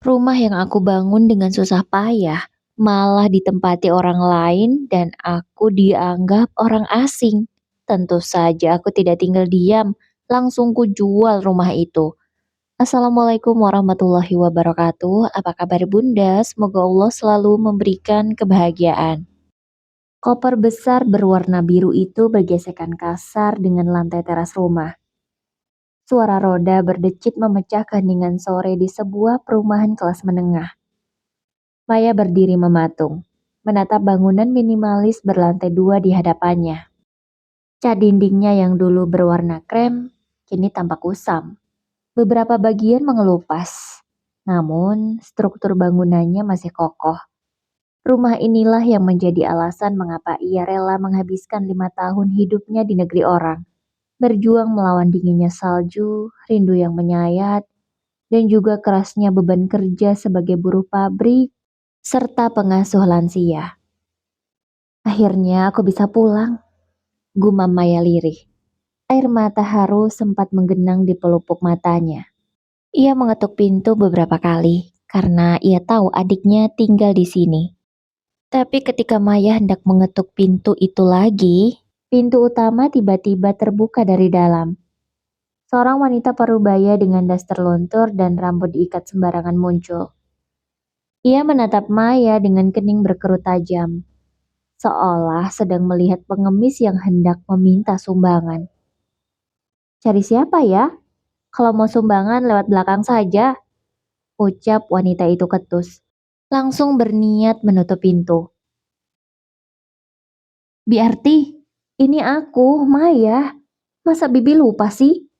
Rumah yang aku bangun dengan susah payah malah ditempati orang lain dan aku dianggap orang asing. Tentu saja aku tidak tinggal diam, langsung kujual rumah itu. Assalamualaikum warahmatullahi wabarakatuh. Apa kabar Bunda? Semoga Allah selalu memberikan kebahagiaan. Koper besar berwarna biru itu bergesekan kasar dengan lantai teras rumah. Suara roda berdecit memecah keheningan sore di sebuah perumahan kelas menengah. Maya berdiri mematung, menatap bangunan minimalis berlantai dua di hadapannya. Cat dindingnya yang dulu berwarna krem, kini tampak kusam. Beberapa bagian mengelupas, namun struktur bangunannya masih kokoh. Rumah inilah yang menjadi alasan mengapa ia rela menghabiskan 5 tahun hidupnya di negeri orang. Berjuang melawan dinginnya salju, rindu yang menyayat, dan juga kerasnya beban kerja sebagai buruh pabrik serta pengasuh lansia. Akhirnya aku bisa pulang, gumam Maya lirih. Air mata haru sempat menggenang di pelupuk matanya. Ia mengetuk pintu beberapa kali karena ia tahu adiknya tinggal di sini. Tapi ketika Maya hendak mengetuk pintu itu lagi, pintu utama tiba-tiba terbuka dari dalam. Seorang wanita parubaya dengan daster lontur dan rambut diikat sembarangan muncul. Ia menatap Maya dengan kening berkerut tajam, seolah sedang melihat pengemis yang hendak meminta sumbangan. Cari siapa ya? Kalau mau sumbangan lewat belakang saja, ucap wanita itu ketus. Langsung berniat menutup pintu. Biarti, ini aku, Maya. Masa Bibi lupa sih?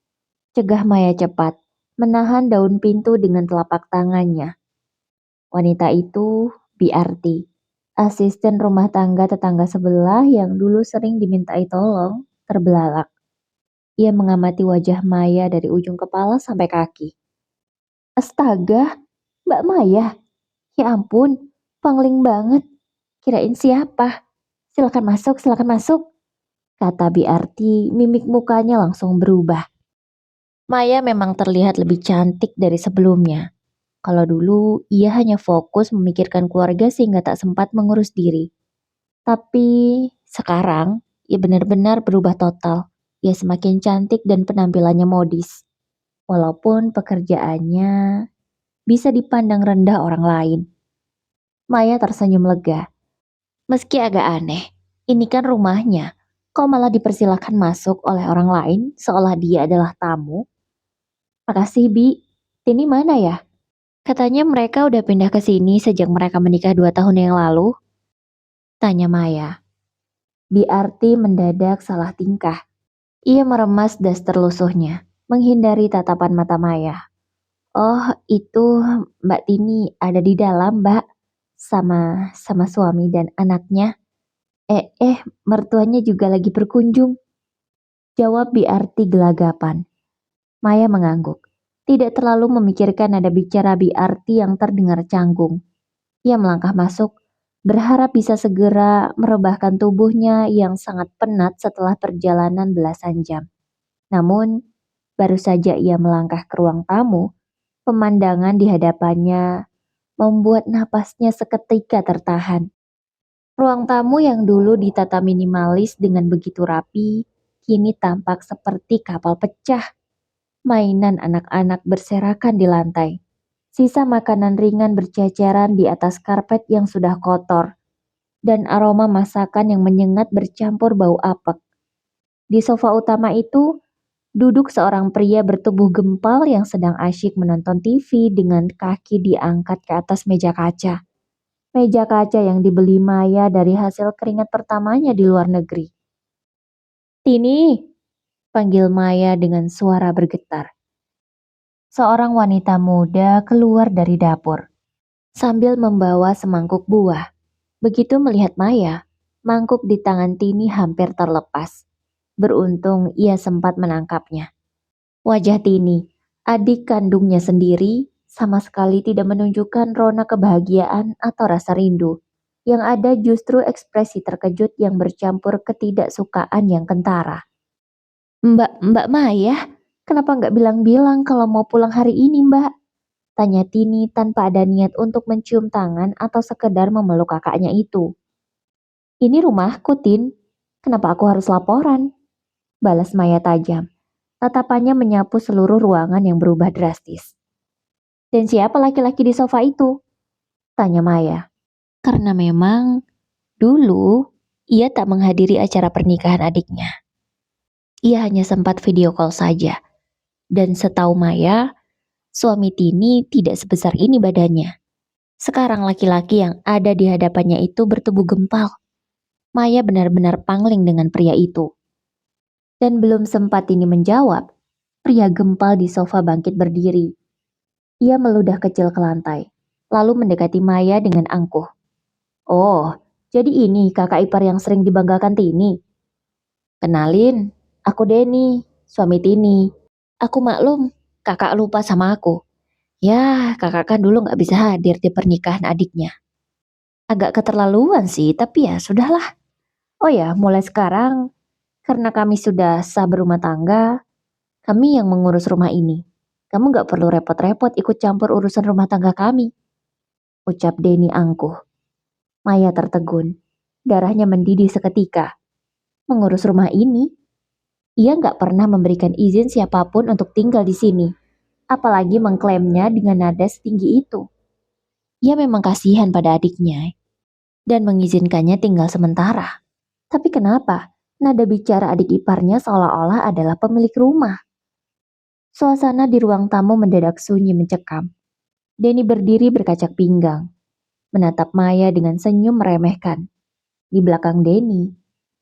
Cegah Maya cepat, menahan daun pintu dengan telapak tangannya. Wanita itu Biarti, asisten rumah tangga tetangga sebelah yang dulu sering dimintai tolong, terbelalak. Ia mengamati wajah Maya dari ujung kepala sampai kaki. Astaga, Mbak Maya. Ya ampun, pangling banget. Kirain siapa? Silakan masuk, kata Biarti, mimik mukanya langsung berubah. Maya memang terlihat lebih cantik dari sebelumnya. Kalau dulu, ia hanya fokus memikirkan keluarga sehingga tak sempat mengurus diri. Tapi sekarang, ia benar-benar berubah total. Ia semakin cantik dan penampilannya modis. Walaupun pekerjaannya bisa dipandang rendah orang lain. Maya tersenyum lega. Meski agak aneh, ini kan rumahnya. Kok malah dipersilakan masuk oleh orang lain seolah dia adalah tamu? Makasih Bi, Tini mana ya? Katanya mereka udah pindah ke sini sejak mereka menikah 2 tahun yang lalu. Tanya Maya. Biarti mendadak salah tingkah. Ia meremas daster lusuhnya, menghindari tatapan mata Maya. Oh, itu Mbak Tini ada di dalam, Mbak. Sama suami dan anaknya. Mertuanya juga lagi berkunjung. Jawab Biarti gelagapan. Maya mengangguk. Tidak terlalu memikirkan nada bicara Biarti yang terdengar canggung. Ia melangkah masuk, berharap bisa segera merebahkan tubuhnya yang sangat penat setelah perjalanan belasan jam. Namun, baru saja ia melangkah ke ruang tamu, pemandangan di hadapannya membuat napasnya seketika tertahan. Ruang tamu yang dulu ditata minimalis dengan begitu rapi, kini tampak seperti kapal pecah. Mainan anak-anak berserakan di lantai. Sisa makanan ringan berceceran di atas karpet yang sudah kotor, dan aroma masakan yang menyengat bercampur bau apek. Di sofa utama itu, duduk seorang pria bertubuh gempal yang sedang asyik menonton TV dengan kaki diangkat ke atas meja kaca. Meja kaca yang dibeli Maya dari hasil keringat pertamanya di luar negeri. Tini, panggil Maya dengan suara bergetar. Seorang wanita muda keluar dari dapur, sambil membawa semangkuk buah. Begitu melihat Maya, mangkuk di tangan Tini hampir terlepas. Beruntung ia sempat menangkapnya. Wajah Tini, adik kandungnya sendiri, sama sekali tidak menunjukkan rona kebahagiaan atau rasa rindu. Yang ada justru ekspresi terkejut yang bercampur ketidaksukaan yang kentara. Mbak Maya, kenapa nggak bilang-bilang kalau mau pulang hari ini Mbak? Tanya Tini tanpa ada niat untuk mencium tangan atau sekedar memeluk kakaknya itu. Ini rumahku, Tin. Kenapa aku harus laporan? Balas Maya tajam. Tatapannya menyapu seluruh ruangan yang berubah drastis. Dan siapa laki-laki di sofa itu? Tanya Maya. Karena memang dulu ia tak menghadiri acara pernikahan adiknya. Ia hanya sempat video call saja. Dan setahu Maya, suami Tini tidak sebesar ini badannya. Sekarang laki-laki yang ada di hadapannya itu bertubuh gempal. Maya benar-benar pangling dengan pria itu. Dan belum sempat Tini menjawab, pria gempal di sofa bangkit berdiri. Ia meludah kecil ke lantai, lalu mendekati Maya dengan angkuh. Oh, jadi ini kakak ipar yang sering dibanggakan Tini. Kenalin, aku Denny, suami Tini. Aku maklum, kakak lupa sama aku. Ya, kakak kan dulu gak bisa hadir di pernikahan adiknya. Agak keterlaluan sih, tapi ya sudahlah. Oh ya, mulai sekarang, karena kami sudah sah berumah tangga, kami yang mengurus rumah ini. Kamu gak perlu repot-repot ikut campur urusan rumah tangga kami. Ucap Denny angkuh. Maya tertegun. Darahnya mendidih seketika. Mengurus rumah ini? Ia gak pernah memberikan izin siapapun untuk tinggal di sini. Apalagi mengklaimnya dengan nada setinggi itu. Ia memang kasihan pada adiknya dan mengizinkannya tinggal sementara. Tapi kenapa nada bicara adik iparnya seolah-olah adalah pemilik rumah? Suasana di ruang tamu mendadak sunyi mencekam. Denny berdiri berkacak pinggang, menatap Maya dengan senyum meremehkan. Di belakang Denny,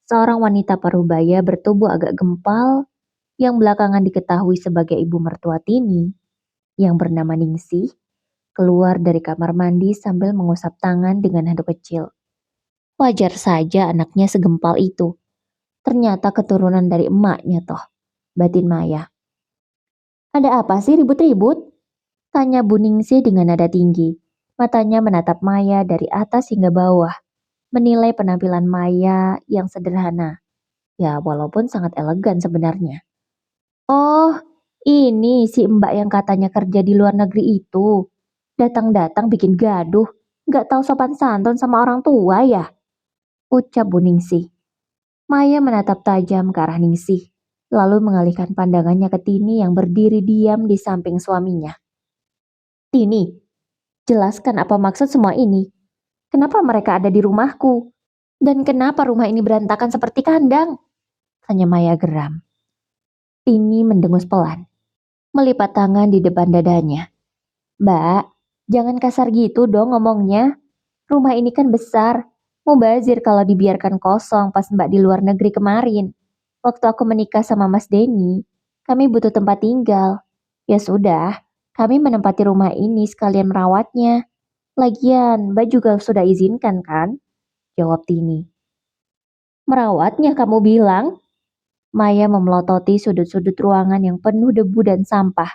seorang wanita parubaya bertubuh agak gempal yang belakangan diketahui sebagai ibu mertua Tini, yang bernama Ningsih, keluar dari kamar mandi sambil mengusap tangan dengan handuk kecil. Wajar saja anaknya segempal itu. Ternyata keturunan dari emaknya toh, batin Maya. Ada apa sih ribut-ribut? Tanya Bu Ningsih dengan nada tinggi. Matanya menatap Maya dari atas hingga bawah, menilai penampilan Maya yang sederhana. Ya, walaupun sangat elegan sebenarnya. Oh, ini si mbak yang katanya kerja di luar negeri itu. Datang-datang bikin gaduh. Gak tahu sopan santun sama orang tua ya? Ucap Bu Ningsih. Maya menatap tajam ke arah Ningsih, lalu mengalihkan pandangannya ke Tini yang berdiri diam di samping suaminya. Tini, jelaskan apa maksud semua ini. Kenapa mereka ada di rumahku? Dan kenapa rumah ini berantakan seperti kandang? Tanya Maya geram. Tini mendengus pelan, melipat tangan di depan dadanya. Mbak, jangan kasar gitu dong ngomongnya. Rumah ini kan besar. Mubazir kalau dibiarkan kosong pas Mbak di luar negeri kemarin. Waktu aku menikah sama Mas Denny, kami butuh tempat tinggal. Ya sudah, kami menempati rumah ini sekalian merawatnya. Lagian, Mbak juga sudah izinkan kan? Jawab Tini. Merawatnya kamu bilang? Maya memelototi sudut-sudut ruangan yang penuh debu dan sampah.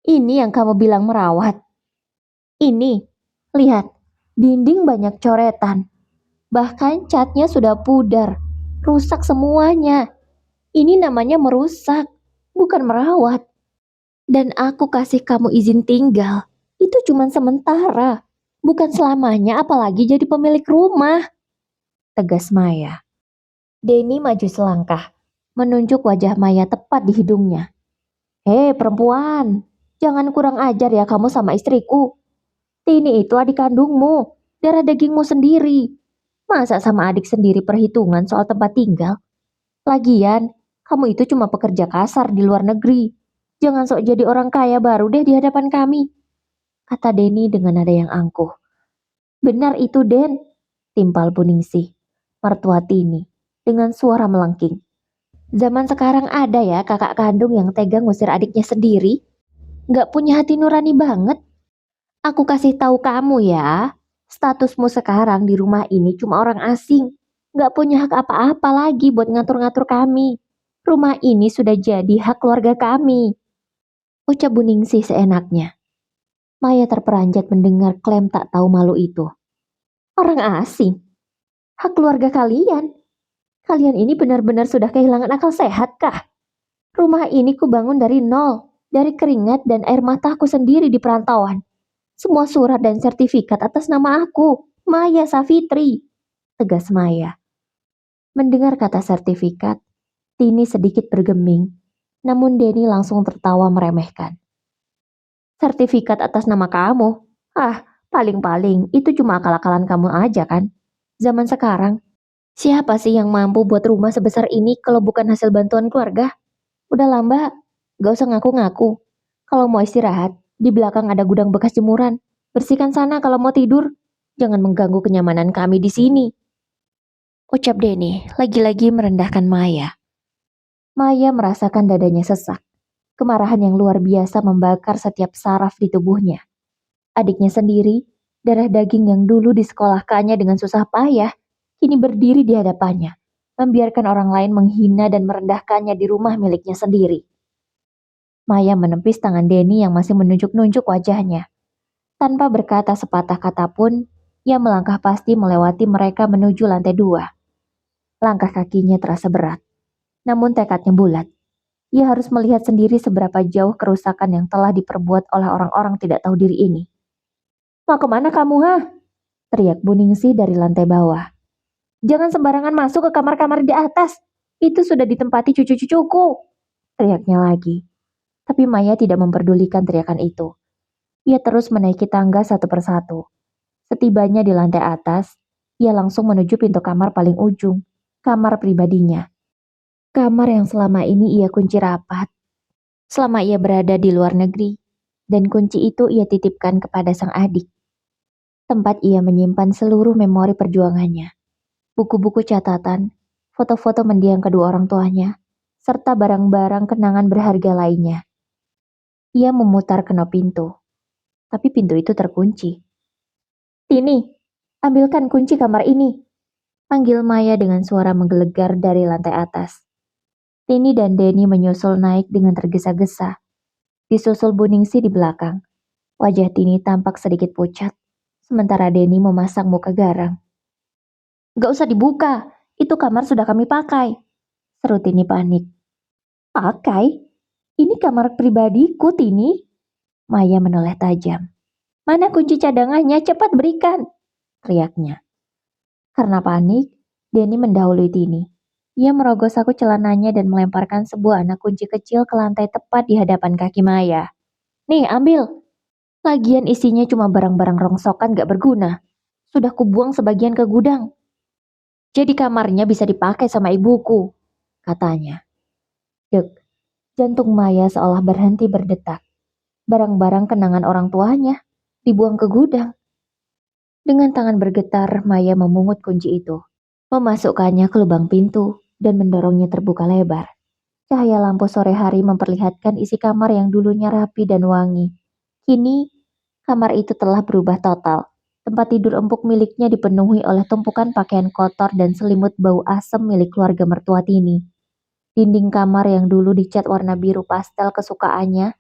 Ini yang kamu bilang merawat? Ini, lihat, dinding banyak coretan. Bahkan catnya sudah pudar, rusak semuanya. Ini namanya merusak, bukan merawat. Dan aku kasih kamu izin tinggal, itu cuma sementara, bukan selamanya apalagi jadi pemilik rumah. Tegas Maya. Denny maju selangkah, menunjuk wajah Maya tepat di hidungnya. Hei perempuan, jangan kurang ajar ya kamu sama istriku. Tini itu adik kandungmu, darah dagingmu sendiri. Masa sama adik sendiri perhitungan soal tempat tinggal? Lagian, kamu itu cuma pekerja kasar di luar negeri. Jangan sok jadi orang kaya baru deh di hadapan kami. Kata Denny dengan nada yang angkuh. Benar itu Den, timpal Bu Ningsih, mertua Tini, dengan suara melengking. Zaman sekarang ada ya kakak kandung yang tega ngusir adiknya sendiri? Gak punya hati nurani banget. Aku kasih tahu kamu ya, statusmu sekarang di rumah ini cuma orang asing. Gak punya hak apa-apa lagi buat ngatur-ngatur kami. Rumah ini sudah jadi hak keluarga kami. Ucap Bu Ningsih seenaknya. Maya terperanjat mendengar klaim tak tahu malu itu. Orang asing? Hak keluarga kalian? Kalian ini benar-benar sudah kehilangan akal sehat kah? Rumah ini kubangun dari nol, Dari keringat dan air mataku sendiri di perantauan. Semua surat dan sertifikat atas nama aku, Maya Savitri, tegas Maya. Mendengar kata sertifikat, Tini sedikit bergeming, namun Denny langsung tertawa meremehkan. Sertifikat atas nama kamu? Ah, paling-paling itu cuma akal-akalan kamu aja kan? Zaman sekarang, siapa sih yang mampu buat rumah sebesar ini kalau bukan hasil bantuan keluarga? Udah lamba, gak usah ngaku-ngaku. Kalau mau istirahat, di belakang ada gudang bekas jemuran. Bersihkan sana kalau mau tidur. Jangan mengganggu kenyamanan kami di sini. Ucap Denny, lagi-lagi merendahkan Maya. Maya merasakan dadanya sesak. Kemarahan yang luar biasa membakar setiap saraf di tubuhnya. Adiknya sendiri, darah daging yang dulu disekolahkannya dengan susah payah, kini berdiri di hadapannya, membiarkan orang lain menghina dan merendahkannya di rumah miliknya sendiri. Maya menepis tangan Denny yang masih menunjuk-nunjuk wajahnya. Tanpa berkata sepatah kata pun, ia melangkah pasti melewati mereka menuju lantai 2. Langkah kakinya terasa berat, namun tekadnya bulat. Ia harus melihat sendiri seberapa jauh kerusakan yang telah diperbuat oleh orang-orang tidak tahu diri ini. Mau kemana kamu, ha? Teriak Buningsih dari lantai bawah. Jangan sembarangan masuk ke kamar-kamar di atas. Itu sudah ditempati cucu-cucuku. Teriaknya lagi. Tapi Maya tidak memperdulikan teriakan itu. Ia terus menaiki tangga satu persatu. Setibanya di lantai atas, ia langsung menuju pintu kamar paling ujung, kamar pribadinya. Kamar yang selama ini ia kunci rapat. Selama ia berada di luar negeri, dan kunci itu ia titipkan kepada sang adik. Tempat ia menyimpan seluruh memori perjuangannya. Buku-buku catatan, foto-foto mendiang kedua orang tuanya, serta barang-barang kenangan berharga lainnya. Ia memutar kenop pintu, tapi pintu itu terkunci. Tini, ambilkan kunci kamar ini, panggil Maya dengan suara menggelegar dari lantai atas. Tini dan Denny menyusul naik dengan tergesa-gesa. Disusul Buningsih di belakang. Wajah Tini tampak sedikit pucat, sementara Denny memasang muka garang. Gak usah dibuka, itu kamar sudah kami pakai. Seru Tini panik. Pakai? Ini kamar pribadiku, Tini. Maya menoleh tajam. Mana kunci cadangannya? Cepat berikan, teriaknya. Karena panik, Denny mendahului Tini. Ia merogoh saku celananya dan melemparkan sebuah anak kunci kecil ke lantai tepat di hadapan kaki Maya. Nih, ambil. Lagian isinya cuma barang-barang rongsokan gak berguna. Sudah kubuang sebagian ke gudang. Jadi kamarnya bisa dipakai sama ibuku, katanya. Dek, jantung Maya seolah berhenti berdetak. Barang-barang kenangan orang tuanya dibuang ke gudang. Dengan tangan bergetar, Maya memungut kunci itu, memasukkannya ke lubang pintu, dan mendorongnya terbuka lebar. Cahaya lampu sore hari memperlihatkan isi kamar yang dulunya rapi dan wangi. Kini, kamar itu telah berubah total. Tempat tidur empuk miliknya dipenuhi oleh tumpukan pakaian kotor dan selimut bau asem milik keluarga mertua Tini. Dinding kamar yang dulu dicat warna biru pastel kesukaannya,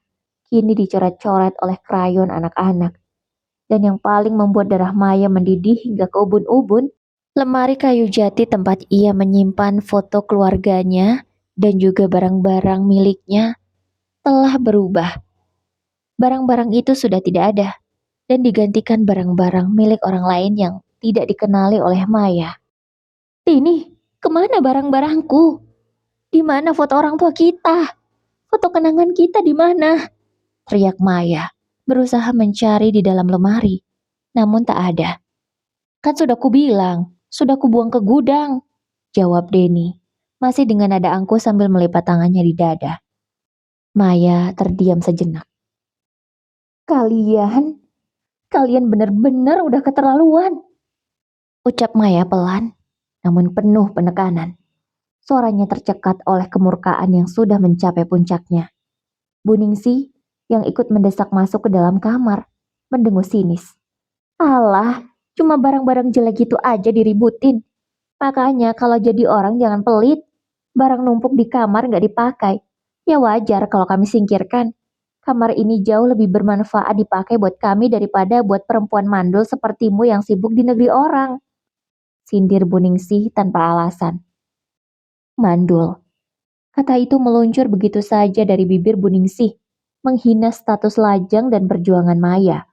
kini dicoret-coret oleh krayon anak-anak. Dan yang paling membuat darah Maya mendidih hingga ke ubun-ubun, lemari kayu jati tempat ia menyimpan foto keluarganya dan juga barang-barang miliknya telah berubah. Barang-barang itu sudah tidak ada dan digantikan barang-barang milik orang lain yang tidak dikenali oleh Maya. Tini, kemana barang-barangku? Di mana foto orang tua kita? Foto kenangan kita di mana? Teriak Maya, berusaha mencari di dalam lemari, namun tak ada. Kan sudah kubilang, sudah kubuang ke gudang, jawab Denny, masih dengan nada angkuh sambil melipat tangannya di dada. Maya terdiam sejenak. Kalian benar-benar udah keterlaluan. Ucap Maya pelan, namun penuh penekanan. Suaranya tercekat oleh kemurkaan yang sudah mencapai puncaknya. Buningsih yang ikut mendesak masuk ke dalam kamar, mendengus sinis. Alah, cuma barang-barang jelek itu aja diributin. Makanya kalau jadi orang jangan pelit. Barang numpuk di kamar nggak dipakai. Ya wajar kalau kami singkirkan. Kamar ini jauh lebih bermanfaat dipakai buat kami daripada buat perempuan mandul sepertimu yang sibuk di negeri orang. Sindir Buningsih tanpa alasan. Mandul. Kata itu meluncur begitu saja dari bibir Buningsih. menghina status lajang dan perjuangan Maya.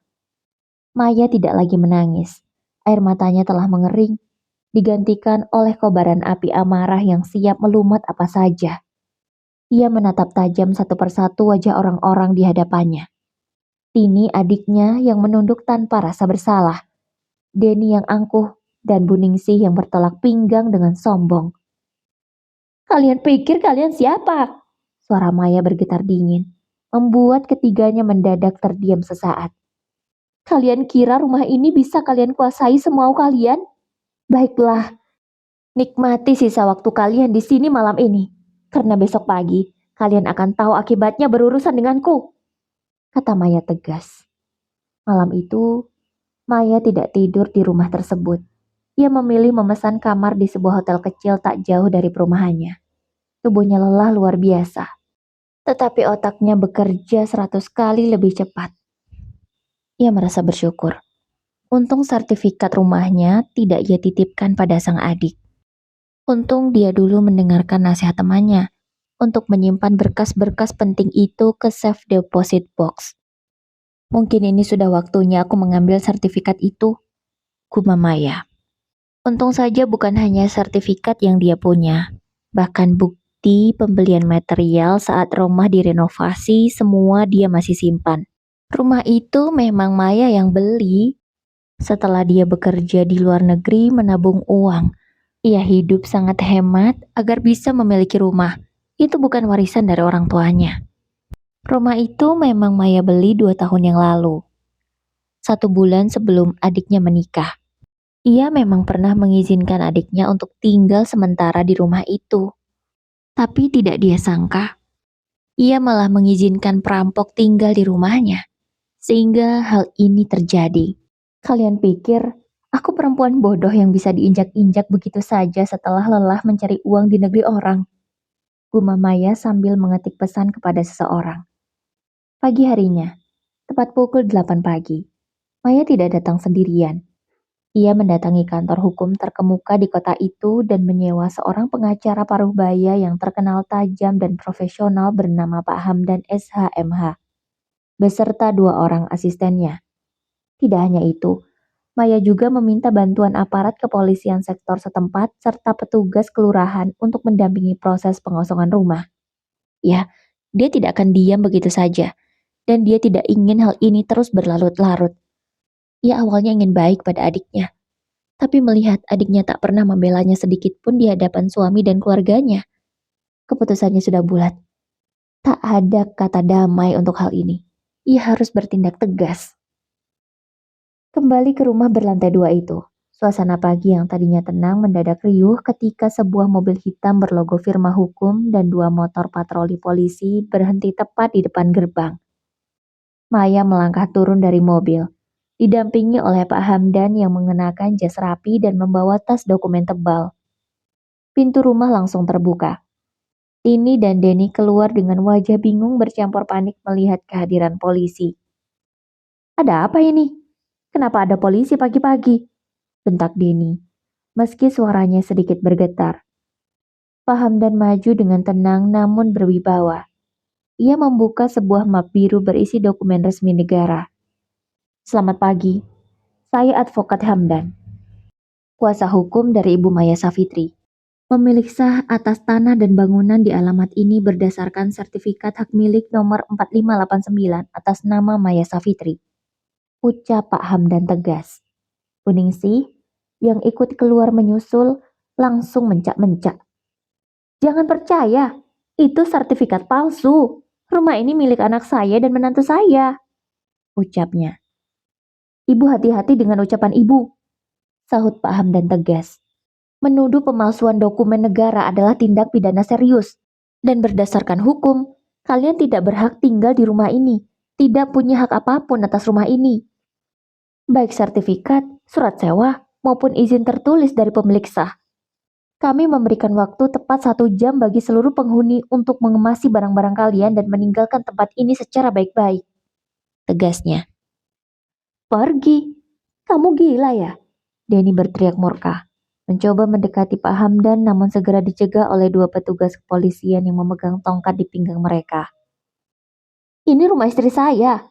Maya tidak lagi menangis. Air matanya telah mengering, digantikan oleh kobaran api amarah yang siap melumat apa saja. Ia menatap tajam satu persatu wajah orang-orang di hadapannya. Tini adiknya yang menunduk tanpa rasa bersalah. Denny yang angkuh, dan Buningsih yang bertolak pinggang dengan sombong. Kalian pikir kalian siapa? Suara Maya bergetar dingin, membuat ketiganya mendadak terdiam sesaat. Kalian kira rumah ini bisa kalian kuasai semau kalian? Baiklah, nikmati sisa waktu kalian di sini malam ini. Karena besok pagi, kalian akan tahu akibatnya berurusan denganku. Kata Maya tegas. Malam itu, Maya tidak tidur di rumah tersebut. Ia memilih memesan kamar di sebuah hotel kecil tak jauh dari perumahannya. Tubuhnya lelah luar biasa. Tetapi otaknya bekerja 100 kali lebih cepat. Ia merasa bersyukur. Untung sertifikat rumahnya tidak ia titipkan pada sang adik. Untung dia dulu mendengarkan nasihat temannya untuk menyimpan berkas-berkas penting itu ke safe deposit box. Mungkin ini sudah waktunya aku mengambil sertifikat itu, gumam Maya. Untung saja bukan hanya sertifikat yang dia punya, bahkan bukti pembelian material saat rumah direnovasi semua dia masih simpan. Rumah itu memang Maya yang beli. Setelah dia bekerja di luar negeri menabung uang, ia hidup sangat hemat agar bisa memiliki rumah. Itu bukan warisan dari orang tuanya. Rumah itu memang Maya beli 2 tahun yang lalu. 1 bulan sebelum adiknya menikah. Ia memang pernah mengizinkan adiknya untuk tinggal sementara di rumah itu. Tapi tidak dia sangka, ia malah mengizinkan perampok tinggal di rumahnya. Sehingga hal ini terjadi. Kalian pikir aku perempuan bodoh yang bisa diinjak-injak begitu saja setelah lelah mencari uang di negeri orang? Gumam Maya sambil mengetik pesan kepada seseorang. Pagi harinya, tepat pukul 8 pagi, Maya tidak datang sendirian. Ia mendatangi kantor hukum terkemuka di kota itu dan menyewa seorang pengacara paruh baya yang terkenal tajam dan profesional bernama Pak Hamdan SHMH, beserta 2 orang asistennya. Tidak hanya itu, Maya juga meminta bantuan aparat kepolisian sektor setempat serta petugas kelurahan untuk mendampingi proses pengosongan rumah. Ya, dia tidak akan diam begitu saja, dan dia tidak ingin hal ini terus berlarut-larut. Ia awalnya ingin baik pada adiknya, tapi melihat adiknya tak pernah membelanya sedikit pun di hadapan suami dan keluarganya, keputusannya sudah bulat. Tak ada kata damai untuk hal ini. Ia harus bertindak tegas. Kembali ke rumah berlantai 2 itu. Suasana pagi yang tadinya tenang mendadak riuh ketika sebuah mobil hitam berlogo firma hukum dan 2 motor patroli polisi berhenti tepat di depan gerbang. Maya melangkah turun dari mobil, didampingi oleh Pak Hamdan yang mengenakan jas rapi dan membawa tas dokumen tebal. Pintu rumah langsung terbuka. Tini dan Denny keluar dengan wajah bingung bercampur panik melihat kehadiran polisi. Ada apa ini? Kenapa ada polisi pagi-pagi? Bentak Denny, meski suaranya sedikit bergetar. Pak Hamdan maju dengan tenang namun berwibawa. Ia membuka sebuah map biru berisi dokumen resmi negara. Selamat pagi, saya advokat Hamdan, kuasa hukum dari Ibu Maya Savitri. Pemilik sah atas tanah dan bangunan di alamat ini berdasarkan sertifikat hak milik nomor 4589 atas nama Maya Savitri. Ucap Pak Hamdan tegas. Buningsih yang ikut keluar menyusul langsung mencak-mencak. Jangan percaya, itu sertifikat palsu. Rumah ini milik anak saya dan menantu saya, ucapnya. Ibu hati-hati dengan ucapan ibu, sahut Pak Hamdan tegas. Menuduh pemalsuan dokumen negara adalah tindak pidana serius. Dan berdasarkan hukum, kalian tidak berhak tinggal di rumah ini, tidak punya hak apapun atas rumah ini. Baik sertifikat, surat sewa, maupun izin tertulis dari pemilik sah. Kami memberikan waktu tepat 1 jam bagi seluruh penghuni untuk mengemasi barang-barang kalian dan meninggalkan tempat ini secara baik-baik. Tegasnya. Pergi? Kamu gila ya? Denny berteriak murka. Mencoba mendekati Pak Hamdan namun segera dicegah oleh 2 petugas kepolisian yang memegang tongkat di pinggang mereka. Ini rumah istri saya.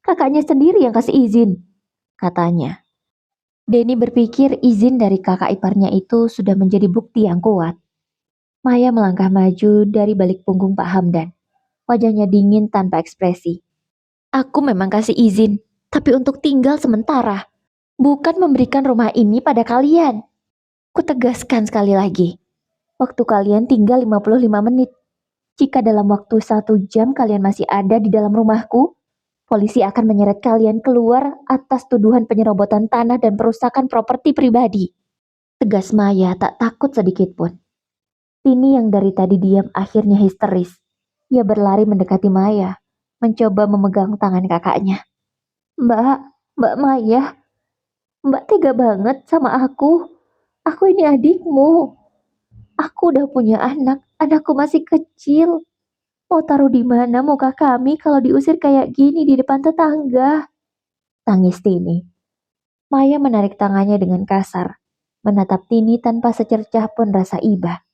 Kakaknya sendiri yang kasih izin, katanya. Denny berpikir izin dari kakak iparnya itu sudah menjadi bukti yang kuat. Maya melangkah maju dari balik punggung Pak Hamdan. Wajahnya dingin tanpa ekspresi. Aku memang kasih izin, tapi untuk tinggal sementara. Bukan memberikan rumah ini pada kalian. Kutegaskan sekali lagi. Waktu kalian tinggal 55 menit. Jika dalam waktu 1 jam kalian masih ada di dalam rumahku, polisi akan menyeret kalian keluar atas tuduhan penyerobotan tanah dan perusakan properti pribadi. Tegas Maya tak takut sedikit pun. Tini yang dari tadi diam akhirnya histeris. Ia berlari mendekati Maya, mencoba memegang tangan kakaknya. Mbak, Mbak Maya, Mbak tega banget sama aku. Aku ini adikmu. Aku udah punya anak, anakku masih kecil. Mau taruh di mana muka kami kalau diusir kayak gini di depan tetangga? Tangis Tini. Maya menarik tangannya dengan kasar, menatap Tini tanpa secercah pun rasa iba.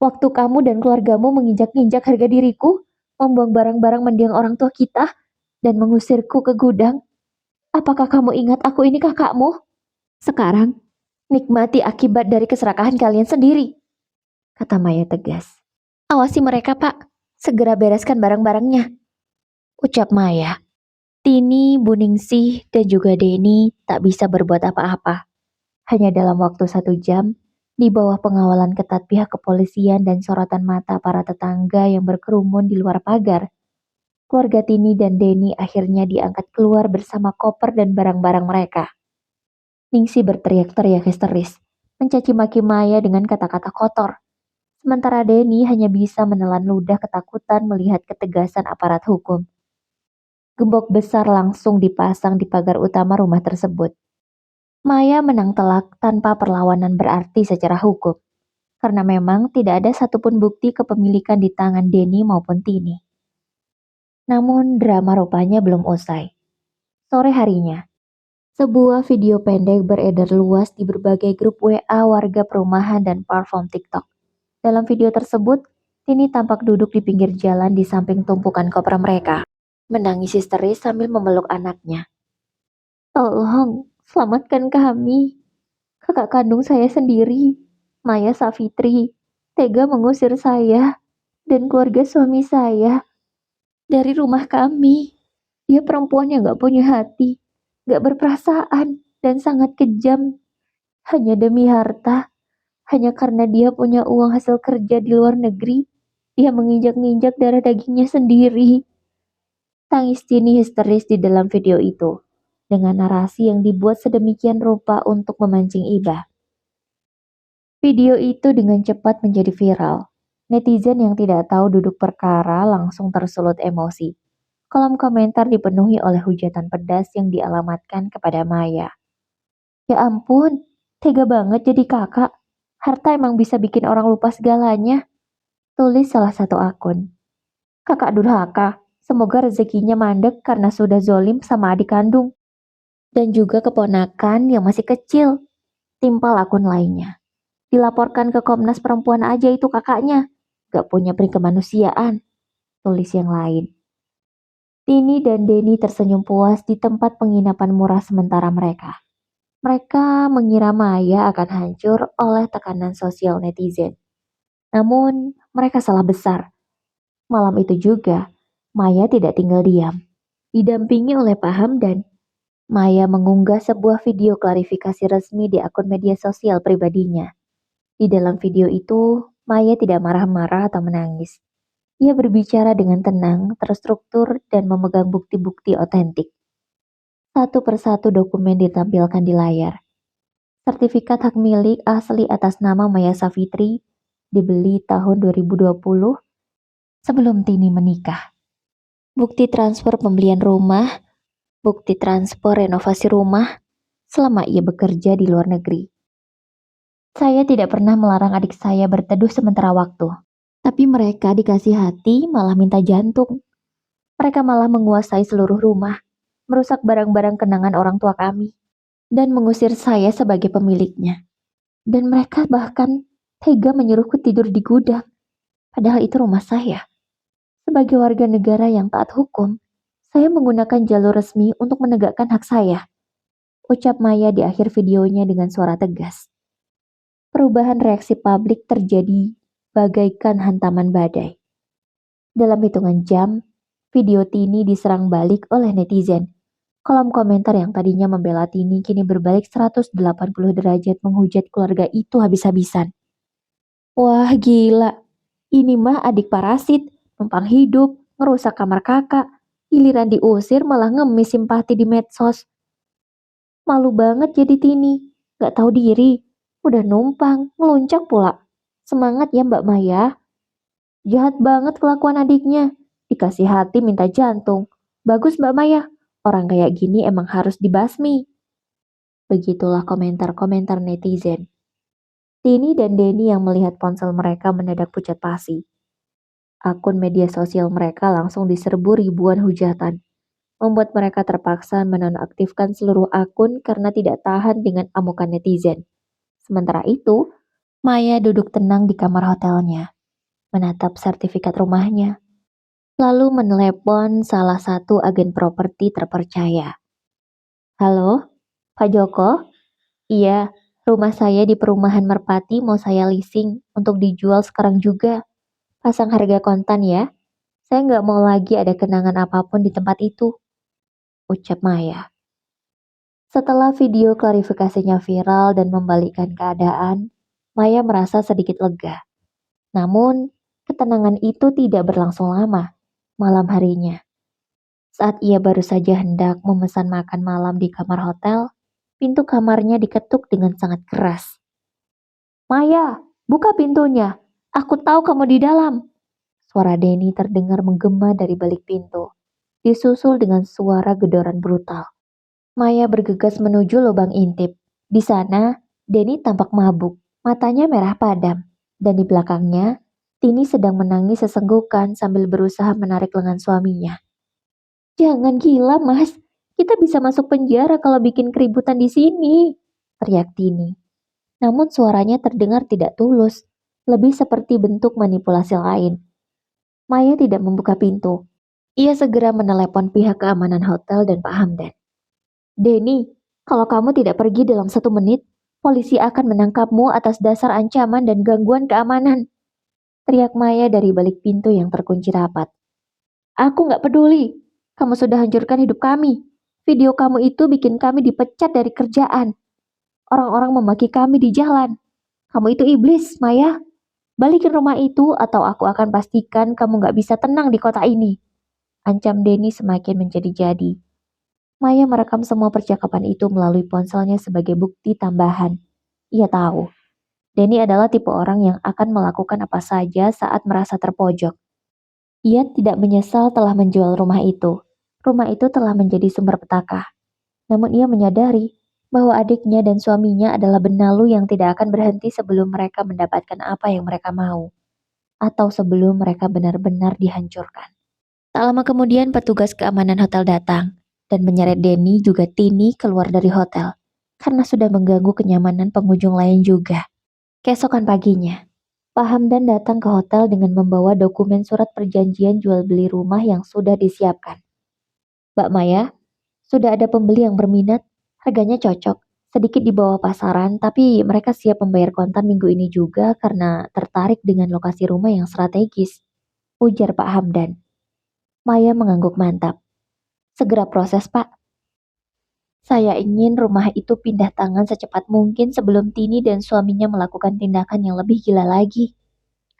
Waktu kamu dan keluargamu menginjak-injak harga diriku, membuang barang-barang mendiang orang tua kita, dan mengusirku ke gudang, apakah kamu ingat aku ini kakakmu? Sekarang, nikmati akibat dari keserakahan kalian sendiri, kata Maya tegas. Awasi mereka, Pak. Segera bereskan barang-barangnya, ucap Maya. Tini, Buningsih, dan juga Denny tak bisa berbuat apa-apa. Hanya dalam waktu 1 jam, di bawah pengawalan ketat pihak kepolisian dan sorotan mata para tetangga yang berkerumun di luar pagar, keluarga Tini dan Denny akhirnya diangkat keluar bersama koper dan barang-barang mereka. Ningsih berteriak-teriak histeris, mencaci maki Maya dengan kata-kata kotor. Sementara Denny hanya bisa menelan ludah ketakutan melihat ketegasan aparat hukum. Gembok besar langsung dipasang di pagar utama rumah tersebut. Maya menang telak tanpa perlawanan berarti secara hukum, karena memang tidak ada satupun bukti kepemilikan di tangan Denny maupun Tini. Namun drama rupanya belum usai. Sore harinya, sebuah video pendek beredar luas di berbagai grup WA warga perumahan dan platform TikTok. Dalam video tersebut, Tini tampak duduk di pinggir jalan di samping tumpukan koper mereka, menangis histeris sambil memeluk anaknya. Tolong, selamatkan kami. Kakak kandung saya sendiri, Maya Safitri, tega mengusir saya dan keluarga suami saya dari rumah kami. Dia perempuan yang gak punya hati, gak berperasaan, dan sangat kejam. Hanya demi harta, hanya karena dia punya uang hasil kerja di luar negeri, dia menginjak-injak darah dagingnya sendiri. Tangis Tini histeris di dalam video itu, dengan narasi yang dibuat sedemikian rupa untuk memancing iba. Video itu dengan cepat menjadi viral. Netizen yang tidak tahu duduk perkara langsung tersulut emosi. Kolom komentar dipenuhi oleh hujatan pedas yang dialamatkan kepada Maya. Ya ampun, tega banget jadi kakak. Harta emang bisa bikin orang lupa segalanya. Tulis salah satu akun. Kakak durhaka, semoga rezekinya mandek karena sudah zolim sama adik kandung. Dan juga keponakan yang masih kecil. Timpal akun lainnya. Dilaporkan ke Komnas Perempuan aja itu kakaknya. Gak punya kemanusiaan. Tulis yang lain. Tini dan Denny tersenyum puas di tempat penginapan murah sementara mereka. Mereka mengira Maya akan hancur oleh tekanan sosial netizen. Namun, mereka salah besar. Malam itu juga, Maya tidak tinggal diam. Didampingi oleh Pak Hamdan, Maya mengunggah sebuah video klarifikasi resmi di akun media sosial pribadinya. Di dalam video itu, Maya tidak marah-marah atau menangis. Ia berbicara dengan tenang, terstruktur, dan memegang bukti-bukti otentik. Satu persatu dokumen ditampilkan di layar. Sertifikat hak milik asli atas nama Maya Safitri dibeli tahun 2020 sebelum Tini menikah. Bukti transfer pembelian rumah, bukti transfer renovasi rumah selama ia bekerja di luar negeri. Saya tidak pernah melarang adik saya berteduh sementara waktu, tapi mereka dikasih hati malah minta jantung. Mereka malah menguasai seluruh rumah, merusak barang-barang kenangan orang tua kami, dan mengusir saya sebagai pemiliknya. Dan mereka bahkan tega menyuruhku tidur di gudang, padahal itu rumah saya. Sebagai warga negara yang taat hukum, saya menggunakan jalur resmi untuk menegakkan hak saya, ucap Maya di akhir videonya dengan suara tegas. Perubahan reaksi publik terjadi bagaikan hantaman badai. Dalam hitungan jam, video Tini diserang balik oleh netizen. Kolom komentar yang tadinya membela Tini kini berbalik 180 derajat menghujat keluarga itu habis-habisan. Wah gila, ini mah adik parasit, numpang hidup, ngerusak kamar kakak. Giliran diusir malah ngemis simpati di medsos. Malu banget jadi Tini, gak tahu diri. Udah numpang, ngeluncak pula. Semangat ya Mbak Maya. Jahat banget kelakuan adiknya. Dikasih hati minta jantung. Bagus Mbak Maya, orang kayak gini emang harus dibasmi. Begitulah komentar-komentar netizen. Tini dan Denny yang melihat ponsel mereka mendadak pucat pasi. Akun media sosial mereka langsung diserbu ribuan hujatan, membuat mereka terpaksa menonaktifkan seluruh akun karena tidak tahan dengan amukan netizen. Sementara itu, Maya duduk tenang di kamar hotelnya, menatap sertifikat rumahnya, lalu menelepon salah satu agen properti terpercaya. Halo, Pak Joko? Iya, rumah saya di perumahan Merpati mau saya leasing untuk dijual sekarang juga. Pasang harga kontan ya. Saya nggak mau lagi ada kenangan apapun di tempat itu, ucap Maya. Setelah video klarifikasinya viral dan membalikkan keadaan, Maya merasa sedikit lega. Namun, ketenangan itu tidak berlangsung lama. Malam harinya, saat ia baru saja hendak memesan makan malam di kamar hotel, pintu kamarnya diketuk dengan sangat keras. Maya, buka pintunya. Aku tahu kamu di dalam. Suara Denny terdengar menggema dari balik pintu, disusul dengan suara gedoran brutal. Maya bergegas menuju lubang intip. Di sana, Denny tampak mabuk, matanya merah padam, dan di belakangnya, Tini sedang menangis sesenggukan sambil berusaha menarik lengan suaminya. Jangan gila, Mas. Kita bisa masuk penjara kalau bikin keributan di sini, teriak Tini. Namun suaranya terdengar tidak tulus, lebih seperti bentuk manipulasi lain. Maya tidak membuka pintu. Ia segera menelepon pihak keamanan hotel dan Pak Hamdan. Denny, kalau kamu tidak pergi dalam 1 menit, polisi akan menangkapmu atas dasar ancaman dan gangguan keamanan. Teriak Maya dari balik pintu yang terkunci rapat. Aku nggak peduli. Kamu sudah hancurkan hidup kami. Video kamu itu bikin kami dipecat dari kerjaan. Orang-orang memaki kami di jalan. Kamu itu iblis, Maya. Balikin rumah itu atau aku akan pastikan kamu nggak bisa tenang di kota ini. Ancam Denny semakin menjadi-jadi. Maya merekam semua percakapan itu melalui ponselnya sebagai bukti tambahan. Ia tahu, Denny adalah tipe orang yang akan melakukan apa saja saat merasa terpojok. Ia tidak menyesal telah menjual rumah itu. Rumah itu telah menjadi sumber petaka. Namun ia menyadari bahwa adiknya dan suaminya adalah benalu yang tidak akan berhenti sebelum mereka mendapatkan apa yang mereka mau. Atau sebelum mereka benar-benar dihancurkan. Tak lama kemudian petugas keamanan hotel datang dan menyeret Denny juga Tini keluar dari hotel karena sudah mengganggu kenyamanan pengunjung lain juga. Keesokan paginya, Pak Hamdan datang ke hotel dengan membawa dokumen surat perjanjian jual beli rumah yang sudah disiapkan. Mbak Maya, sudah ada pembeli yang berminat, harganya cocok, sedikit di bawah pasaran, tapi mereka siap membayar kontan minggu ini juga karena tertarik dengan lokasi rumah yang strategis, ujar Pak Hamdan. Maya mengangguk mantap. Segera proses, Pak. Saya ingin rumah itu pindah tangan secepat mungkin sebelum Tini dan suaminya melakukan tindakan yang lebih gila lagi,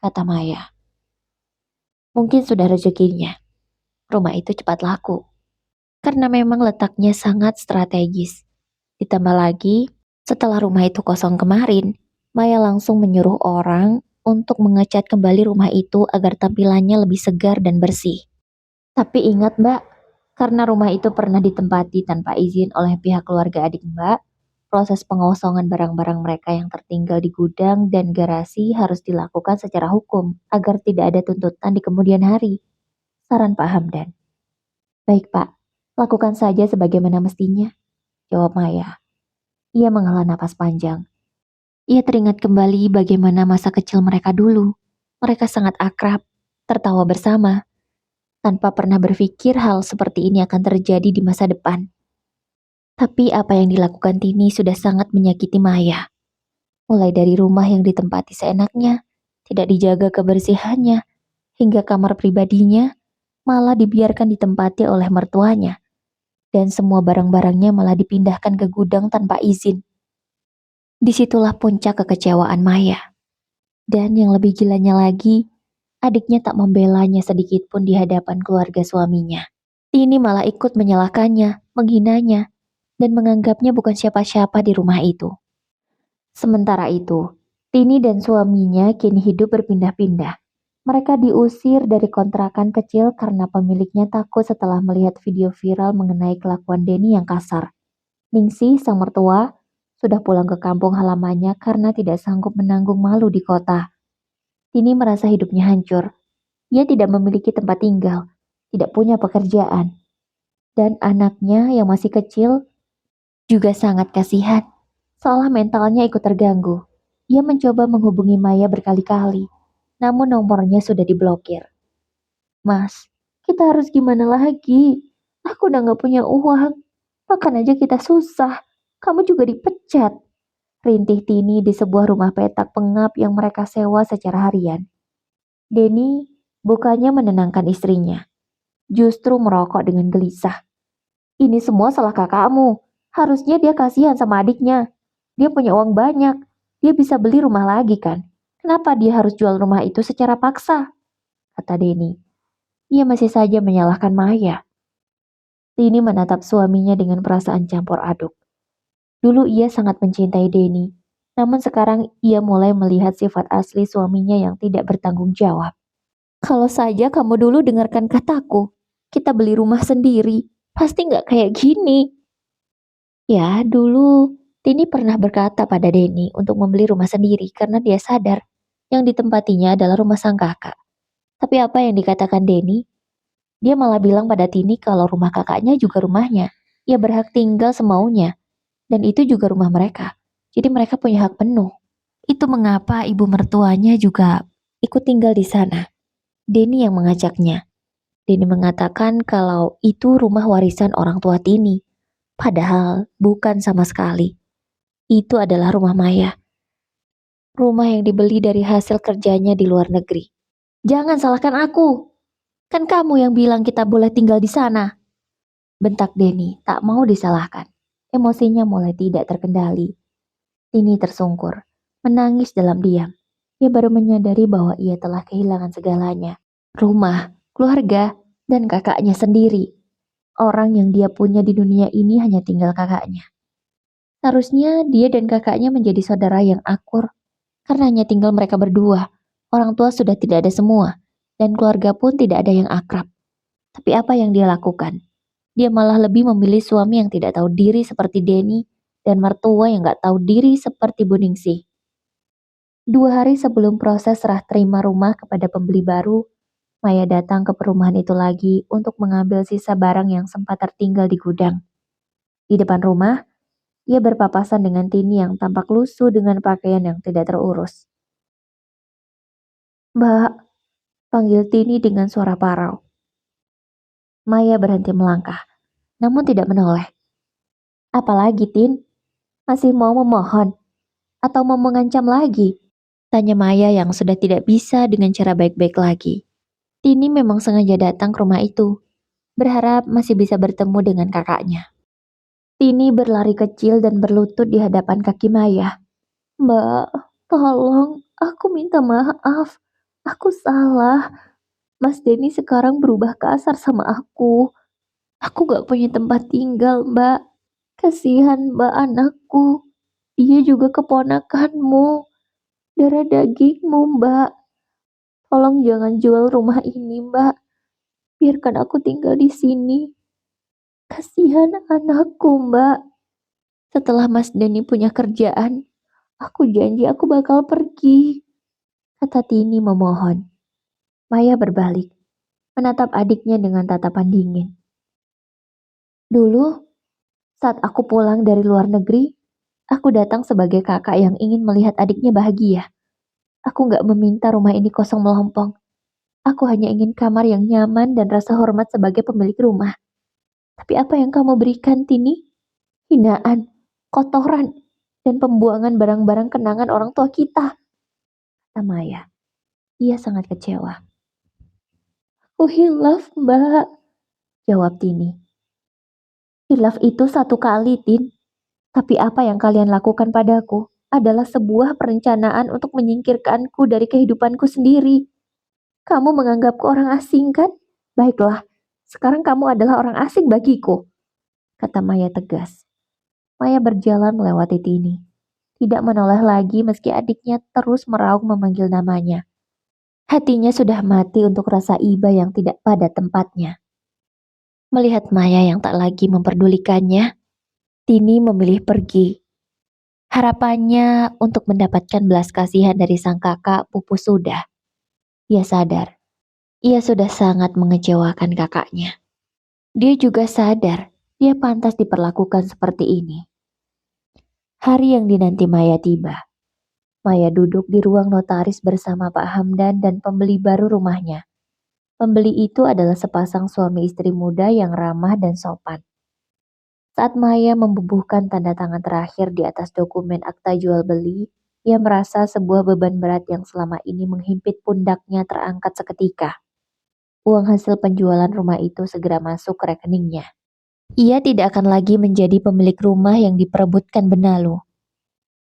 kata Maya. Mungkin sudah rezekinya. Rumah itu cepat laku. Karena memang letaknya sangat strategis. Ditambah lagi, setelah rumah itu kosong kemarin, Maya langsung menyuruh orang untuk mengecat kembali rumah itu agar tampilannya lebih segar dan bersih. Tapi ingat Mbak, karena rumah itu pernah ditempati tanpa izin oleh pihak keluarga adik Mbak, proses pengosongan barang-barang mereka yang tertinggal di gudang dan garasi harus dilakukan secara hukum agar tidak ada tuntutan di kemudian hari. Saran Pak Hamdan. Baik Pak, lakukan saja sebagaimana mestinya, jawab Maya. Ia menghela napas panjang. Ia teringat kembali bagaimana masa kecil mereka dulu. Mereka sangat akrab, tertawa bersama, tanpa pernah berpikir hal seperti ini akan terjadi di masa depan. Tapi apa yang dilakukan Tini sudah sangat menyakiti Maya. Mulai dari rumah yang ditempati seenaknya, tidak dijaga kebersihannya, hingga kamar pribadinya malah dibiarkan ditempati oleh mertuanya. Dan semua barang-barangnya malah dipindahkan ke gudang tanpa izin. Disitulah puncak kekecewaan Maya. Dan yang lebih gilanya lagi, adiknya tak membelanya sedikit pun di hadapan keluarga suaminya. Tini malah ikut menyalahkannya, menghinanya, dan menganggapnya bukan siapa-siapa di rumah itu. Sementara itu, Tini dan suaminya kini hidup berpindah-pindah. Mereka diusir dari kontrakan kecil karena pemiliknya takut setelah melihat video viral mengenai kelakuan Denny yang kasar. Ningsih, sang mertua, sudah pulang ke kampung halamannya karena tidak sanggup menanggung malu di kota. Tini merasa hidupnya hancur. Ia tidak memiliki tempat tinggal, tidak punya pekerjaan, dan anaknya yang masih kecil juga sangat kasihan, seolah mentalnya ikut terganggu. Ia mencoba menghubungi Maya berkali-kali, namun nomornya sudah diblokir. Mas, kita harus gimana lagi? Aku udah gak punya uang. Makan aja kita susah. Kamu juga dipecat. Rintih Tini di sebuah rumah petak pengap yang mereka sewa secara harian. Denny bukannya menenangkan istrinya, justru merokok dengan gelisah. Ini semua salah kakakmu. Harusnya dia kasihan sama adiknya. Dia punya uang banyak. Dia bisa beli rumah lagi kan? Kenapa dia harus jual rumah itu secara paksa? Kata Denny. Ia masih saja menyalahkan Maya. Tini menatap suaminya dengan perasaan campur aduk. Dulu ia sangat mencintai Denny, namun sekarang ia mulai melihat sifat asli suaminya yang tidak bertanggung jawab. Kalau saja kamu dulu dengarkan kataku, kita beli rumah sendiri, pasti nggak kayak gini. Ya, dulu Tini pernah berkata pada Denny untuk membeli rumah sendiri karena dia sadar yang ditempatinya adalah rumah sang kakak. Tapi apa yang dikatakan Denny? Dia malah bilang pada Tini kalau rumah kakaknya juga rumahnya. Ia berhak tinggal semaunya. Dan itu juga rumah mereka. Jadi mereka punya hak penuh. Itu mengapa ibu mertuanya juga ikut tinggal di sana. Denny yang mengajaknya. Denny mengatakan kalau itu rumah warisan orang tua Tini. Padahal bukan sama sekali. Itu adalah rumah Maya. Rumah yang dibeli dari hasil kerjanya di luar negeri. Jangan salahkan aku. Kan kamu yang bilang kita boleh tinggal di sana. Bentak Denny, tak mau disalahkan. Emosinya mulai tidak terkendali. Tini tersungkur, menangis dalam diam. Ia baru menyadari bahwa ia telah kehilangan segalanya. Rumah, keluarga, dan kakaknya sendiri. Orang yang dia punya di dunia ini hanya tinggal kakaknya. Seharusnya dia dan kakaknya menjadi saudara yang akur. Karena hanya tinggal mereka berdua. Orang tua sudah tidak ada semua. Dan keluarga pun tidak ada yang akrab. Tapi apa yang dia lakukan? Dia malah lebih memilih suami yang tidak tahu diri seperti Denny dan mertua yang gak tahu diri seperti Bu Ningsih. 2 hari sebelum proses serah terima rumah kepada pembeli baru, Maya datang ke perumahan itu lagi untuk mengambil sisa barang yang sempat tertinggal di gudang. Di depan rumah, ia berpapasan dengan Tini yang tampak lusuh dengan pakaian yang tidak terurus. Mbak, panggil Tini dengan suara parau. Maya berhenti melangkah, namun tidak menoleh. Apalagi, Tin? Masih mau memohon? Atau mau mengancam lagi? Tanya Maya yang sudah tidak bisa dengan cara baik-baik lagi. Tini memang sengaja datang ke rumah itu, berharap masih bisa bertemu dengan kakaknya. Tini berlari kecil dan berlutut di hadapan kaki Maya. Mbak, tolong, aku minta maaf. Aku salah. Mas Denny sekarang berubah kasar sama aku. Aku gak punya tempat tinggal, Mbak. Kasihan Mbak anakku. Dia juga keponakanmu. Darah dagingmu, Mbak. Tolong jangan jual rumah ini, Mbak. Biarkan aku tinggal di sini. Kasihan anakku, Mbak. Setelah Mas Denny punya kerjaan, aku janji aku bakal pergi. Kata Tini memohon. Maya berbalik, menatap adiknya dengan tatapan dingin. Dulu, saat aku pulang dari luar negeri, aku datang sebagai kakak yang ingin melihat adiknya bahagia. Aku gak meminta rumah ini kosong melompong. Aku hanya ingin kamar yang nyaman dan rasa hormat sebagai pemilik rumah. Tapi apa yang kamu berikan, Tini? Hinaan, kotoran, dan pembuangan barang-barang kenangan orang tua kita, kata Maya. Ia sangat kecewa. Oh, hilaf, Mbak, jawab Tini. Hilaf itu satu kali, Tin. Tapi apa yang kalian lakukan padaku adalah sebuah perencanaan untuk menyingkirkanku dari kehidupanku sendiri. Kamu menganggapku orang asing, kan? Baiklah, sekarang kamu adalah orang asing bagiku, kata Maya tegas. Maya berjalan melewati Tini. Tidak menoleh lagi meski adiknya terus meraung memanggil namanya. Hatinya sudah mati untuk rasa iba yang tidak pada tempatnya. Melihat Maya yang tak lagi memperdulikannya, Tini memilih pergi. Harapannya untuk mendapatkan belas kasihan dari sang kakak pupus sudah. Ia sadar, ia sudah sangat mengecewakan kakaknya. Dia juga sadar, dia pantas diperlakukan seperti ini. Hari yang dinanti Maya tiba. Maya duduk di ruang notaris bersama Pak Hamdan dan pembeli baru rumahnya. Pembeli itu adalah sepasang suami istri muda yang ramah dan sopan. Saat Maya membubuhkan tanda tangan terakhir di atas dokumen akta jual beli, ia merasa sebuah beban berat yang selama ini menghimpit pundaknya terangkat seketika. Uang hasil penjualan rumah itu segera masuk ke rekeningnya. Ia tidak akan lagi menjadi pemilik rumah yang diperebutkan benalu.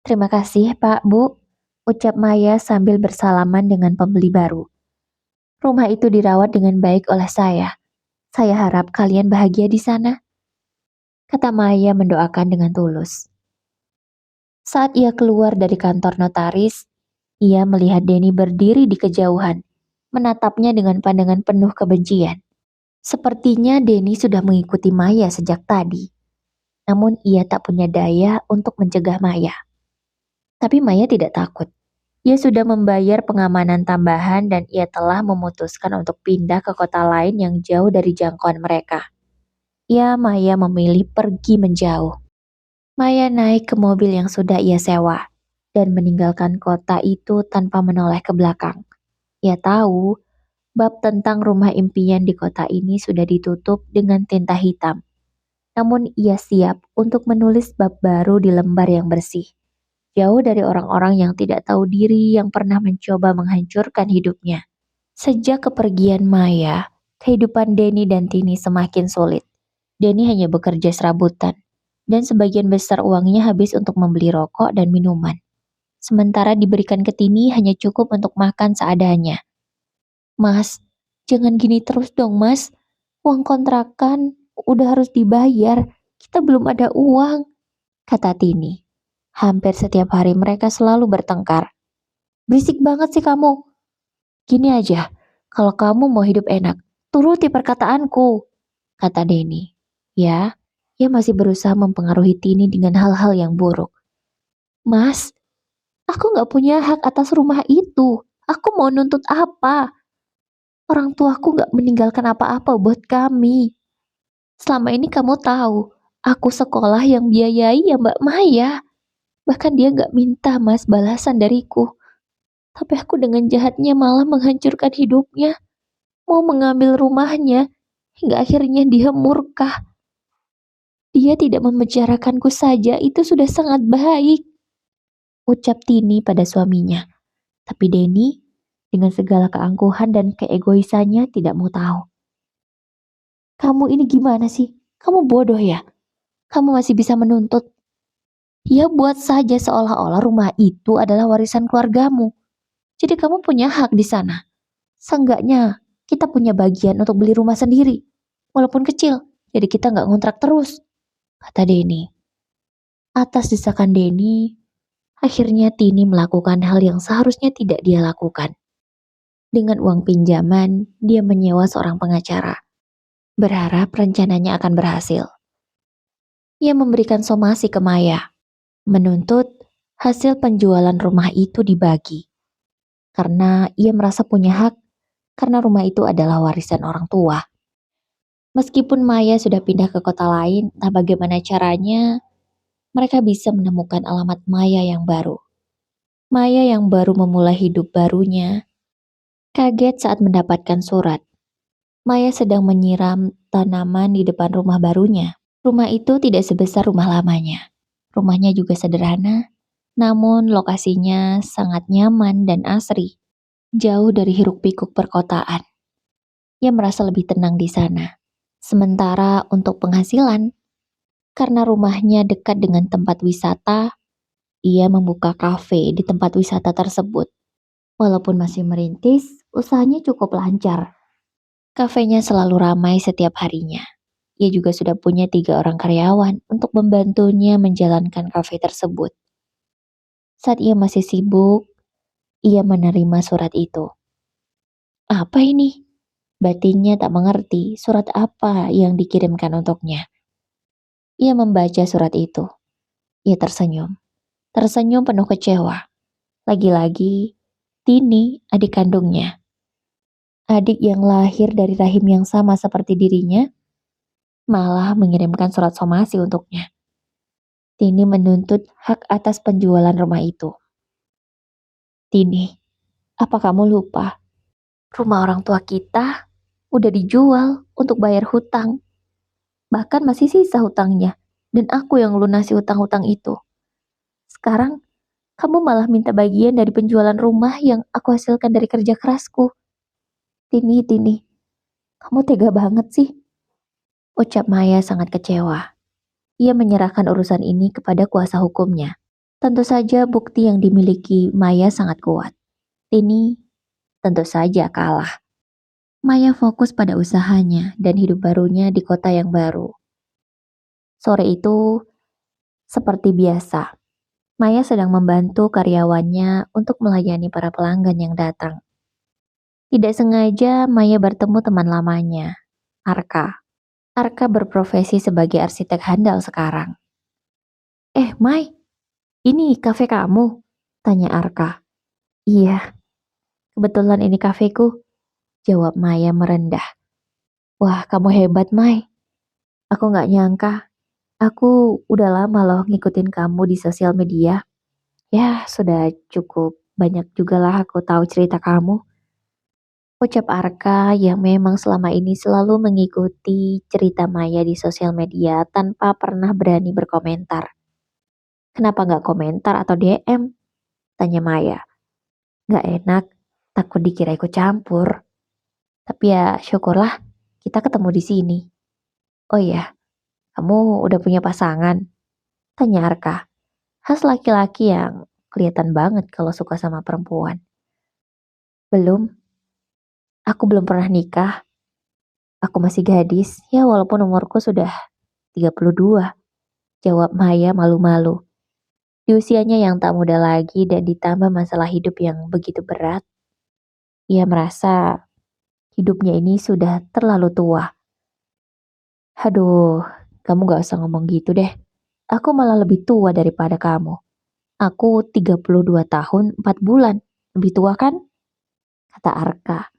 Terima kasih, Pak, Bu, ucap Maya sambil bersalaman dengan pembeli baru. Rumah itu dirawat dengan baik oleh saya. Saya harap kalian bahagia di sana, kata Maya mendoakan dengan tulus. Saat ia keluar dari kantor notaris, ia melihat Denny berdiri di kejauhan, menatapnya dengan pandangan penuh kebencian. Sepertinya Denny sudah mengikuti Maya sejak tadi, namun ia tak punya daya untuk mencegah Maya. Tapi Maya tidak takut. Ia sudah membayar pengamanan tambahan dan ia telah memutuskan untuk pindah ke kota lain yang jauh dari jangkauan mereka. Maya memilih pergi menjauh. Maya naik ke mobil yang sudah ia sewa dan meninggalkan kota itu tanpa menoleh ke belakang. Ia tahu bab tentang rumah impian di kota ini sudah ditutup dengan tinta hitam. Namun ia siap untuk menulis bab baru di lembar yang bersih. Jauh dari orang-orang yang tidak tahu diri yang pernah mencoba menghancurkan hidupnya. Sejak kepergian Maya, kehidupan Denny dan Tini semakin sulit. Denny hanya bekerja serabutan, dan sebagian besar uangnya habis untuk membeli rokok dan minuman. Sementara diberikan ke Tini hanya cukup untuk makan seadanya. Mas, jangan gini terus dong, Mas. Uang kontrakan udah harus dibayar, kita belum ada uang, kata Tini. Hampir setiap hari mereka selalu bertengkar. Berisik banget sih kamu. Gini aja, kalau kamu mau hidup enak, turuti perkataanku, kata Denny. Ia masih berusaha mempengaruhi Tini dengan hal-hal yang buruk. Mas, aku gak punya hak atas rumah itu. Aku mau nuntut apa? Orang tuaku gak meninggalkan apa-apa buat kami. Selama ini kamu tahu, aku sekolah yang biayai ya Mbak Maya. Bahkan dia gak minta mas balasan dariku. Tapi aku dengan jahatnya malah menghancurkan hidupnya. Mau mengambil rumahnya, hingga akhirnya dia murka. Dia tidak membicarakanku saja, itu sudah sangat baik, ucap Tini pada suaminya. Tapi Denny, dengan segala keangkuhan dan keegoisannya tidak mau tahu. Kamu ini gimana sih? Kamu bodoh ya? Kamu masih bisa menuntut? Ya buat saja seolah-olah rumah itu adalah warisan keluargamu. Jadi kamu punya hak di sana. Seenggaknya kita punya bagian untuk beli rumah sendiri. Walaupun kecil, jadi kita nggak ngontrak terus, kata Denny. Atas desakan Denny, akhirnya Tini melakukan hal yang seharusnya tidak dia lakukan. Dengan uang pinjaman, dia menyewa seorang pengacara. Berharap rencananya akan berhasil. Ia memberikan somasi ke Maya, menuntut hasil penjualan rumah itu dibagi. Karena ia merasa punya hak, karena rumah itu adalah warisan orang tua. Meskipun Maya sudah pindah ke kota lain, entah bagaimana caranya, mereka bisa menemukan alamat Maya yang baru. Maya yang baru memulai hidup barunya Kaget saat mendapatkan surat. Maya sedang menyiram tanaman di depan rumah barunya. Rumah itu tidak sebesar rumah lamanya. Rumahnya juga sederhana, namun lokasinya sangat nyaman dan asri, jauh dari hiruk-pikuk perkotaan. Ia merasa lebih tenang di sana. Sementara untuk penghasilan, karena rumahnya dekat dengan tempat wisata, ia membuka kafe di tempat wisata tersebut. Walaupun masih merintis, usahanya cukup lancar. Kafenya selalu ramai setiap harinya. Ia juga sudah punya 3 orang karyawan untuk membantunya menjalankan kafe tersebut. Saat ia masih sibuk, ia menerima surat itu. Apa ini? Batinnya tak mengerti surat apa yang dikirimkan untuknya. Ia membaca surat itu. Ia tersenyum. Tersenyum penuh kecewa. Lagi-lagi, Tini, adik kandungnya. Adik yang lahir dari rahim yang sama seperti dirinya, malah mengirimkan surat somasi untuknya. Tini menuntut hak atas penjualan rumah itu. Tini, apa kamu lupa? Rumah orang tua kita udah dijual untuk bayar hutang. Bahkan masih sisa hutangnya. Dan aku yang lunasi hutang-hutang itu. Sekarang, kamu malah minta bagian dari penjualan rumah yang aku hasilkan dari kerja kerasku. Tini, kamu tega banget sih. Ucap Maya sangat kecewa. Ia menyerahkan urusan ini kepada kuasa hukumnya. Tentu saja bukti yang dimiliki Maya sangat kuat. Tini tentu saja kalah. Maya fokus pada usahanya dan hidup barunya di kota yang baru. Sore itu, seperti biasa, Maya sedang membantu karyawannya untuk melayani para pelanggan yang datang. Tidak sengaja Maya bertemu teman lamanya, Arka. Arka berprofesi sebagai arsitek handal sekarang. Mai, ini kafe kamu? Tanya Arka. Iya, kebetulan ini kafeku, jawab Maya merendah. Wah, kamu hebat, Mai. Aku gak nyangka. Aku udah lama loh ngikutin kamu di sosial media. Ya, sudah cukup banyak juga lah aku tahu cerita kamu. Ucap Arka yang memang selama ini selalu mengikuti cerita Maya di sosial media tanpa pernah berani berkomentar. Kenapa gak komentar atau DM? Tanya Maya. Gak enak, takut dikira ikut campur. Tapi ya syukurlah kita ketemu di sini. Oh iya, kamu udah punya pasangan? Tanya Arka. Khas laki-laki yang kelihatan banget kalau suka sama perempuan. Belum, aku belum pernah nikah. Aku masih gadis, ya walaupun umurku sudah 32. Jawab Maya malu-malu. Di usianya yang tak muda lagi dan ditambah masalah hidup yang begitu berat, ia merasa hidupnya ini sudah terlalu tua. Aduh, kamu gak usah ngomong gitu deh. Aku malah lebih tua daripada kamu. Aku 32 tahun 4 bulan. Lebih tua kan? Kata Arka.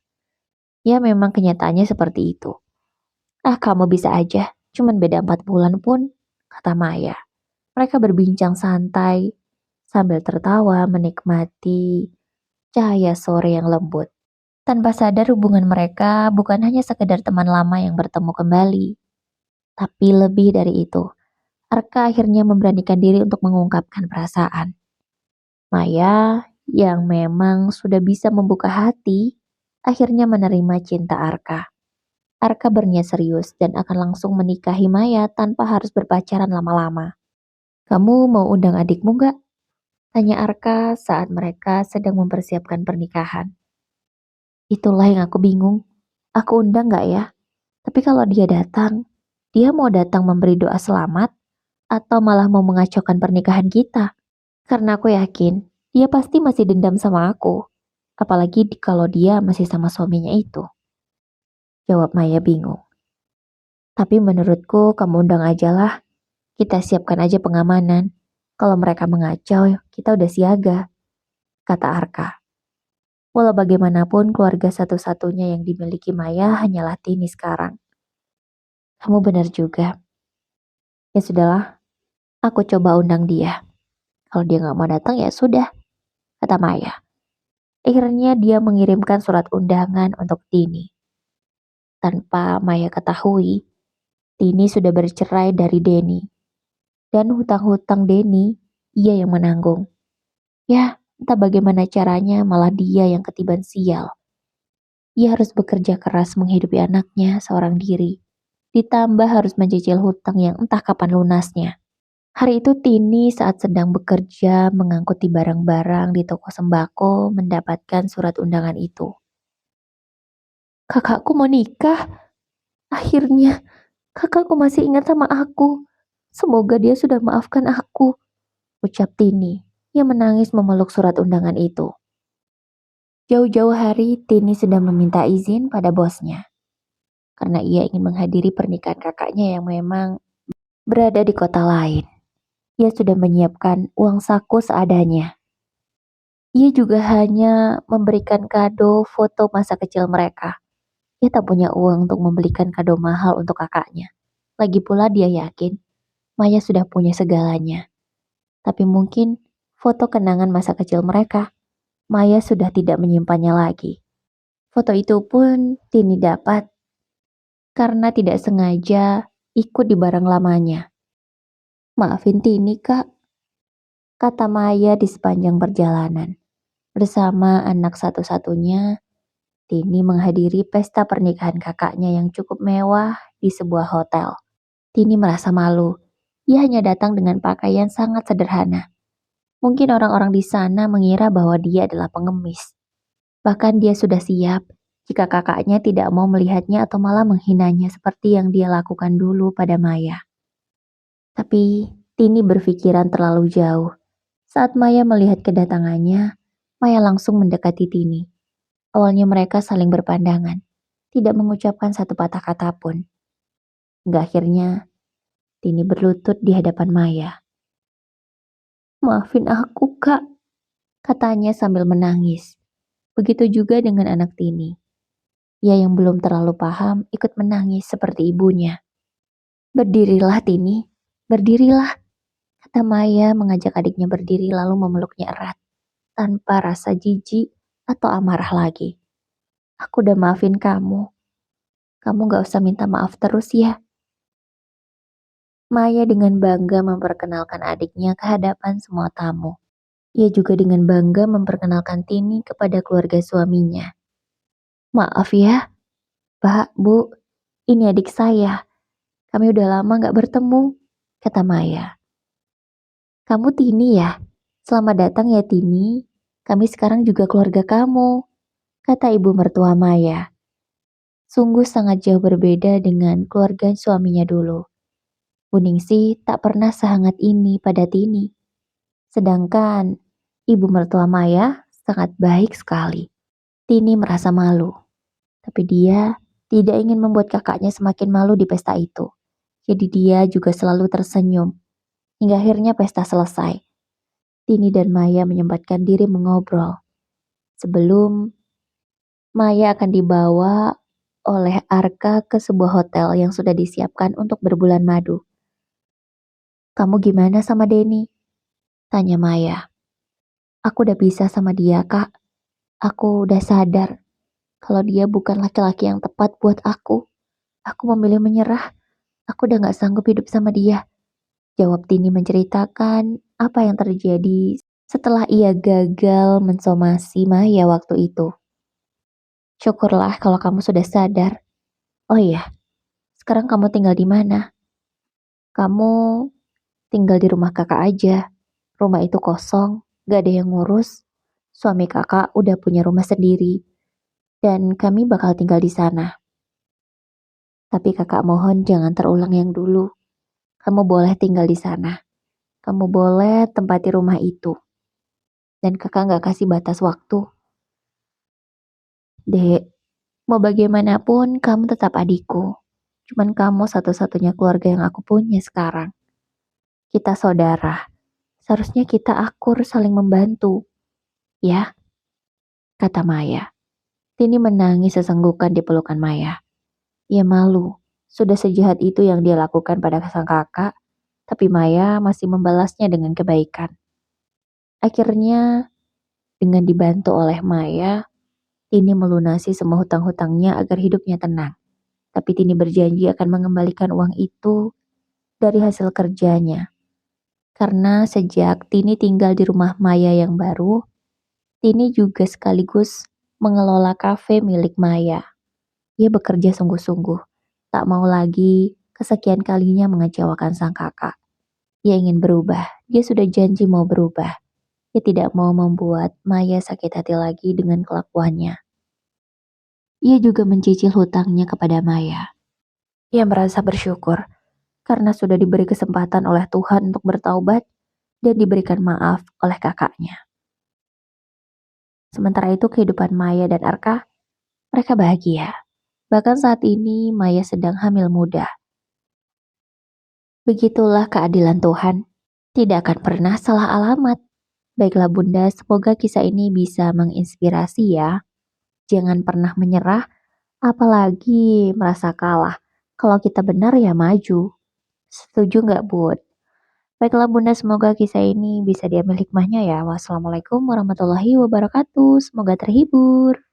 Ya memang kenyataannya seperti itu. Kamu bisa aja. Cuman beda 4 bulan pun, kata Maya. Mereka berbincang santai sambil tertawa menikmati cahaya sore yang lembut. Tanpa sadar hubungan mereka bukan hanya sekedar teman lama yang bertemu kembali. Tapi lebih dari itu, Arka akhirnya memberanikan diri untuk mengungkapkan perasaan. Maya yang memang sudah bisa membuka hati, akhirnya menerima cinta Arka. Arka berniat serius dan akan langsung menikahi Maya tanpa harus berpacaran lama-lama. Kamu mau undang adikmu gak? Tanya Arka saat mereka sedang mempersiapkan pernikahan. Itulah yang aku bingung. Aku undang gak ya? Tapi kalau dia mau datang memberi doa selamat atau malah mau mengacaukan pernikahan kita? Karena aku yakin dia pasti masih dendam sama aku. Apalagi kalau dia masih sama suaminya itu. Jawab Maya bingung. Tapi menurutku kamu undang aja lah. Kita siapkan aja pengamanan. Kalau mereka mengacau, kita udah siaga. Kata Arka. Walau bagaimanapun keluarga satu-satunya yang dimiliki Maya hanyalah Tini sekarang. Kamu benar juga. Ya sudahlah, aku coba undang dia. Kalau dia gak mau datang ya sudah, kata Maya. Akhirnya dia mengirimkan surat undangan untuk Tini. Tanpa Maya ketahui, Tini sudah bercerai dari Denny. Dan hutang-hutang Denny, ia yang menanggung. Ya, entah bagaimana caranya malah dia yang ketiban sial. Ia harus bekerja keras menghidupi anaknya seorang diri. Ditambah harus mencicil hutang yang entah kapan lunasnya. Hari itu Tini saat sedang bekerja mengangkuti barang-barang di toko sembako mendapatkan surat undangan itu. Kakakku mau nikah. Akhirnya, kakakku masih ingat sama aku. Semoga dia sudah maafkan aku, ucap Tini yang menangis memeluk surat undangan itu. Jauh-jauh hari Tini sedang meminta izin pada bosnya karena ia ingin menghadiri pernikahan kakaknya yang memang berada di kota lain. Ia sudah menyiapkan uang saku seadanya. Ia juga hanya memberikan kado foto masa kecil mereka. Ia tak punya uang untuk membelikan kado mahal untuk kakaknya. Lagi pula dia yakin Maya sudah punya segalanya. Tapi mungkin foto kenangan masa kecil mereka, Maya sudah tidak menyimpannya lagi. Foto itu pun Tini dapat karena tidak sengaja ikut di barang lamanya. Maafin Tini kak, kata Maya di sepanjang perjalanan. Bersama anak satu-satunya, Tini menghadiri pesta pernikahan kakaknya yang cukup mewah di sebuah hotel. Tini merasa malu. Ia hanya datang dengan pakaian sangat sederhana. Mungkin orang-orang di sana mengira bahwa dia adalah pengemis. Bahkan dia sudah siap jika kakaknya tidak mau melihatnya atau malah menghinanya seperti yang dia lakukan dulu pada Maya. Tapi Tini berpikiran terlalu jauh. Saat Maya melihat kedatangannya, Maya langsung mendekati Tini. Awalnya mereka saling berpandangan, tidak mengucapkan satu patah kata pun. Hingga akhirnya Tini berlutut di hadapan Maya. Maafin aku kak, katanya sambil menangis. Begitu juga dengan anak Tini. Ia yang belum terlalu paham ikut menangis seperti ibunya. Berdirilah Tini, berdirilah, kata Maya mengajak adiknya berdiri lalu memeluknya erat, tanpa rasa jijik atau amarah lagi. Aku udah maafin kamu. Kamu gak usah minta maaf terus ya. Maya dengan bangga memperkenalkan adiknya ke hadapan semua tamu. Ia juga dengan bangga memperkenalkan Tini kepada keluarga suaminya. Maaf ya, Pak, Bu, ini adik saya. Kami udah lama gak bertemu, kata Maya. Kamu Tini ya? Selamat datang ya Tini. Kami sekarang juga keluarga kamu, kata ibu mertua Maya. Sungguh sangat jauh berbeda dengan keluarga suaminya dulu. Bu Ningsih tak pernah sehangat ini pada Tini. Sedangkan ibu mertua Maya sangat baik sekali. Tini merasa malu, tapi dia tidak ingin membuat kakaknya semakin malu di pesta itu. Jadi dia juga selalu tersenyum. Hingga akhirnya pesta selesai. Tini dan Maya menyempatkan diri mengobrol. Sebelum Maya akan dibawa oleh Arka ke sebuah hotel yang sudah disiapkan untuk berbulan madu. Kamu gimana sama Denny? Tanya Maya. Aku udah bisa sama dia, Kak. Aku udah sadar kalau dia bukan laki-laki yang tepat buat aku. Aku memilih menyerah. Aku udah gak sanggup hidup sama dia. Jawab Tini menceritakan apa yang terjadi setelah ia gagal mensomasi Maya waktu itu. Syukurlah kalau kamu sudah sadar. Oh iya, sekarang kamu tinggal di mana? Kamu tinggal di rumah kakak aja. Rumah itu kosong, gak ada yang ngurus. Suami kakak udah punya rumah sendiri. Dan kami bakal tinggal di sana. Tapi kakak mohon jangan terulang yang dulu. Kamu boleh tinggal di sana. Kamu boleh tempati rumah itu. Dan kakak gak kasih batas waktu. Dek, mau bagaimanapun kamu tetap adikku. Cuman kamu satu-satunya keluarga yang aku punya sekarang. Kita saudara. Seharusnya kita akur saling membantu. Ya, kata Maya. Tini menangis sesenggukan di pelukan Maya. Ia malu. Sudah sejahat itu yang dia lakukan pada sang kakak. Tapi Maya masih membalasnya dengan kebaikan. Akhirnya, Dengan dibantu oleh Maya, Tini melunasi semua hutang-hutangnya agar hidupnya tenang. Tapi Tini berjanji akan mengembalikan uang itu dari hasil kerjanya. Karena sejak Tini tinggal di rumah Maya yang baru, Tini juga sekaligus mengelola kafe milik Maya. Ia bekerja sungguh-sungguh, tak mau lagi kesekian kalinya mengecewakan sang kakak. Ia ingin berubah, dia sudah janji mau berubah. Ia tidak mau membuat Maya sakit hati lagi dengan kelakuannya. Ia juga mencicil hutangnya kepada Maya. Ia merasa bersyukur karena sudah diberi kesempatan oleh Tuhan untuk bertaubat dan diberikan maaf oleh kakaknya. Sementara itu kehidupan Maya dan Arka, mereka bahagia. Bahkan saat ini Maya sedang hamil muda. Begitulah keadilan Tuhan. Tidak akan pernah salah alamat. Baiklah Bunda, semoga kisah ini bisa menginspirasi ya. Jangan pernah menyerah, apalagi merasa kalah. Kalau kita benar ya maju. Setuju nggak Bud? Baiklah Bunda, semoga kisah ini bisa diambil hikmahnya ya. Wassalamualaikum warahmatullahi wabarakatuh. Semoga terhibur.